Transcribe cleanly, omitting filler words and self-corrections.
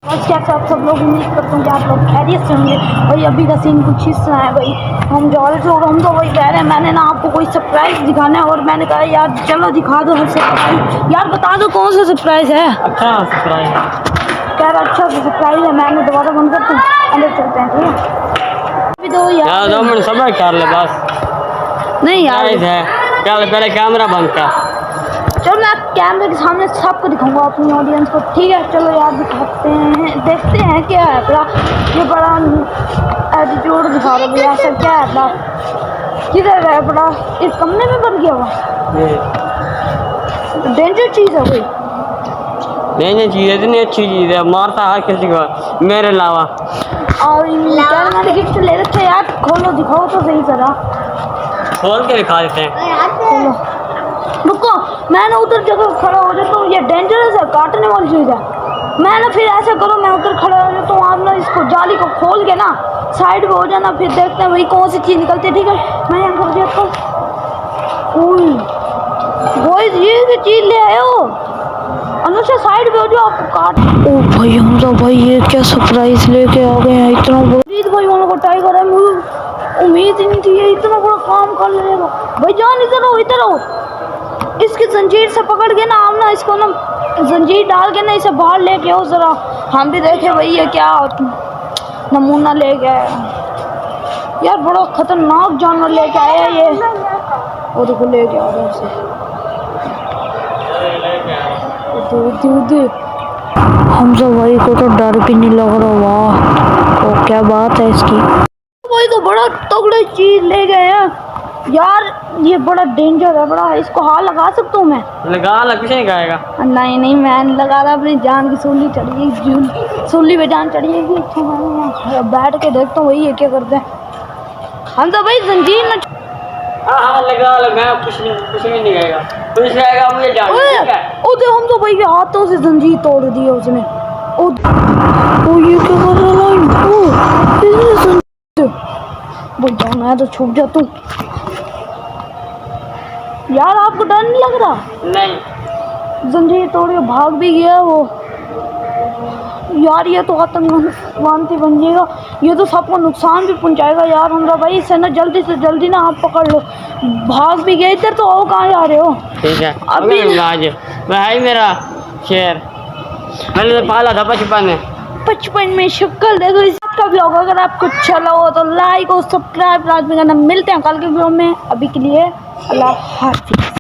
बस क्या आप सब लोग उम्मीद करते हैं कि आप लोग खैरियत से होंगे। भाई अभी का सीन कुछ इस तरह है भाई, हम जॉल से हम तो वही कह रहे हैं, मैंने ना आपको कोई सरप्राइज दिखाना है और मैंने कहा यार चलो दिखा दो हम सरप्राइज। यार बता दो कौन सा सरप्राइज है। अच्छा सरप्राइज कह रहा अच्छा सरप्राइज है। मैंने दोबारा बंद करता हूँ, अंदर चलते हैं। ठीक है अभी तो यार 2 मिनट सब्र कर ले बस। नहीं यार है चल पहले कैमरा बंद कर। चलो मैं कैमरे के सामने सबको दिखाऊंगा अपनी ऑडियंस को। ठीक है चलो यार दिखाते हैं, देखते हैं क्या है बड़ा। ये बड़ा एटीट्यूड दिखा रहा है, ऐसा क्या है बड़ा, किधर है बड़ा, इस कमरे में बन गया हुआ। डेंजर चीज़ है कोई। नहीं चीज़ इतनी अच्छी चीज़ है, मारता हर किसी को मेरे अलावा। और यार मैंने गिफ्ट ले रखे यार, खोलो दिखाओ तो सही जरा। खोल के दिखा देते हैं। खोलो रुको, मैं ना उधर जगह खड़ा हो जाता हूँ, ये डेंजरस है, काटने वाली चीज़ है। मैं ना फिर ऐसा करो, मैं उधर खड़ा हो जाता हूँ, आप ना इसको जाली को खोल के ना साइड पे हो जाना, फिर देखते हैं वही कौन सी चीज़ निकलती है। ठीक है मैं यहाँ कर देता हूँ। ये चीज़ ले आए हो अनुष्का, साइड पे हो जाओ, आपको काट। ओ भाई हमजा भाई ये क्या सरप्राइज लेके आ गए हैं इतना बड़ा। भाई उन लोगों को टाइगर है, मुझे उम्मीद ही नहीं थी ये इतना बड़ा काम कर लेगा। भाई जान इधर हो, इसकी जंजीर से पकड़ के ना, हम ना इसको ना जंजीर डाल के ना इसे बाहर लेके आओ जरा, हम भी देखे भाई ये क्या नमूना ले गए यार। बड़ा खतरनाक जानवर लेके आया है ये, वो देखो लेके आ रहे उसे। हमजा भाई को तो डर भी नहीं लग रहा। वाह तो क्या बात है इसकी। भाई तो बड़ा तगड़ी चीज ले गए हैं यार, ये बड़ा डेंजर है बड़ा। इसको हाथ लगा सकता हूँ मैं? लग कुछ नहीं खाएगा। नहीं मैं लगा रहा, अपनी जान की सूली चढ़िएगी, सूली पे जान चढ़िएगी। अच्छा बैठ के देखता हूँ वही है क्या करते हैं हम तो भाई। जंजीर न हाँ लगा कुछ नहीं खाएगा, कुछ खाएगा मुझे जान। ओ दे हम तो भाई के हाथों से जंजीर तोड़ दी उसने। ओ ये क्या कर रहा है भाई, मैं तो छुप जाता हूँ यार। आपको डर नहीं लग रहा? नहीं जंजीर तोड़ भाग भी गया वो यार। ये तो आतंकवादी बन जाएगा, ये तो सबको नुकसान भी पहुंचाएगा यार। हमरा भाई इसे ना जल्दी से जल्दी ना आप पकड़ लो। भाग भी गए इधर तो, आओ कहाँ जा रहे हो? ठीक है अभी आज भाई मेरा शेर मैंने तो पाला था बचपन में। शक्ल देखो इसका ब्लॉग अगर आपको अच्छा लगा हो तो लाइक और सब्सक्राइब लाजमी करना। मिलते हैं कल के ब्लॉग में, अभी के लिए अल्लाह हाफिज़।